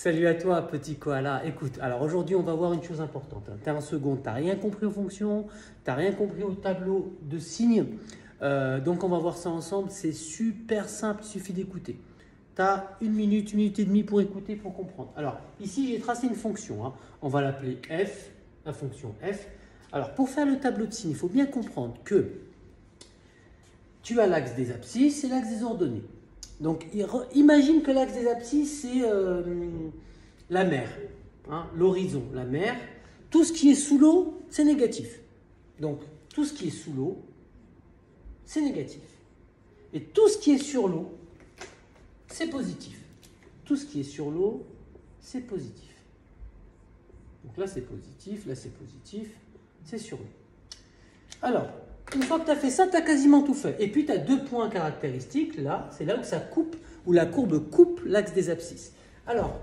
Salut à toi, petit koala. Écoute, alors aujourd'hui, on va voir une chose importante. Tu es en seconde, tu n'as rien compris aux fonctions, tu n'as rien compris au tableau de signes. Donc, on va voir ça ensemble. C'est super simple, il suffit d'écouter. Tu as une minute et demie pour écouter, pour comprendre. Alors, ici, j'ai tracé une fonction. On va l'appeler f, la fonction f. Alors, pour faire le tableau de signes, il faut bien comprendre que tu as l'axe des abscisses et l'axe des ordonnées. Donc, imagine que l'axe des abscisses, c'est la mer, l'horizon, la mer. Tout ce qui est sous l'eau, c'est négatif. Donc, tout ce qui est sous l'eau, c'est négatif. Et tout ce qui est sur l'eau, c'est positif. Tout ce qui est sur l'eau, c'est positif. Donc là, c'est positif, là, c'est positif, c'est sur l'eau. Alors, une fois que tu as fait ça, tu as quasiment tout fait. Et puis, tu as deux points caractéristiques. Là, c'est là où ça coupe, où la courbe coupe l'axe des abscisses. Alors,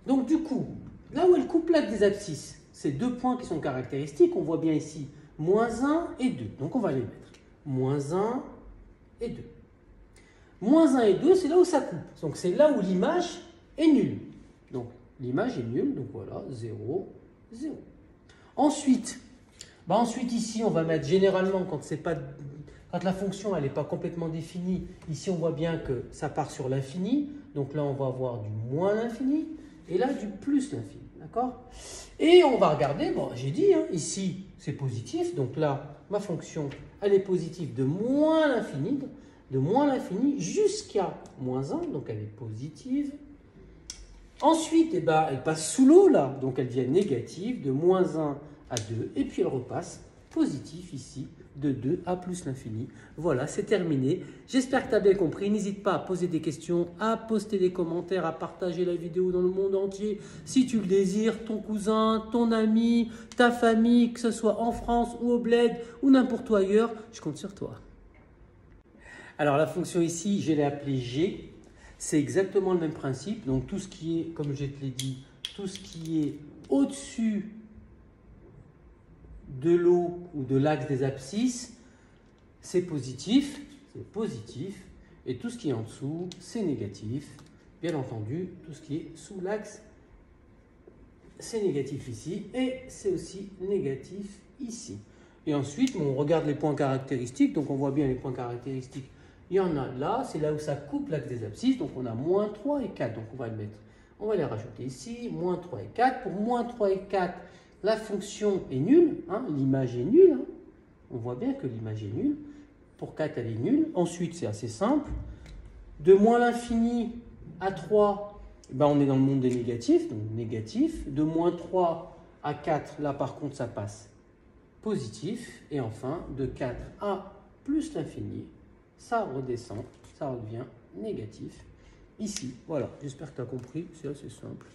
donc du coup, là où elle coupe l'axe des abscisses, c'est deux points qui sont caractéristiques. On voit bien ici, moins 1 et 2. Donc, on va les mettre. Moins 1 et 2. Moins 1 et 2, c'est là où ça coupe. Donc, c'est là où l'image est nulle. Donc, l'image est nulle. Donc, voilà, 0, 0. Ensuite, ici, on va mettre généralement, quand la fonction n'est pas complètement définie, ici, on voit bien que ça part sur l'infini. Donc là, on va avoir du moins l'infini et là, du plus l'infini. D'accord? Et on va regarder, bon, j'ai dit, ici, c'est positif. Donc là, ma fonction, elle est positive de moins l'infini jusqu'à moins 1. Donc elle est positive. Ensuite, elle passe sous l'eau, là. Donc elle devient négative de moins 1 à 2, et puis elle repasse positif ici, de 2 à plus l'infini. Voilà, c'est terminé. J'espère que tu as bien compris. N'hésite pas à poser des questions, à poster des commentaires, à partager la vidéo dans le monde entier. Si tu le désires, ton cousin, ton ami, ta famille, que ce soit en France ou au bled ou n'importe où ailleurs, je compte sur toi. Alors la fonction ici, je l'ai appelée G. C'est exactement le même principe. Donc tout ce qui est, comme je te l'ai dit, tout ce qui est au-dessus de l'eau ou de l'axe des abscisses, c'est positif, et tout ce qui est en dessous, c'est négatif. Bien entendu, tout ce qui est sous l'axe, c'est négatif ici, et c'est aussi négatif ici. Et ensuite, on regarde les points caractéristiques, donc on voit bien les points caractéristiques. Il y en a là, c'est là où ça coupe l'axe des abscisses, donc on a moins 3 et 4, donc on va le mettre. On va les rajouter ici, moins 3 et 4. Pour moins 3 et 4, la fonction est nulle, l'image est nulle. On voit bien que l'image est nulle. Pour 4, elle est nulle. Ensuite, c'est assez simple. De moins l'infini à 3, on est dans le monde des négatifs, donc négatif. De moins 3 à 4, là par contre, ça passe positif. Et enfin, de 4 à plus l'infini, ça redescend, ça redevient négatif. Ici, voilà, j'espère que tu as compris, c'est assez simple.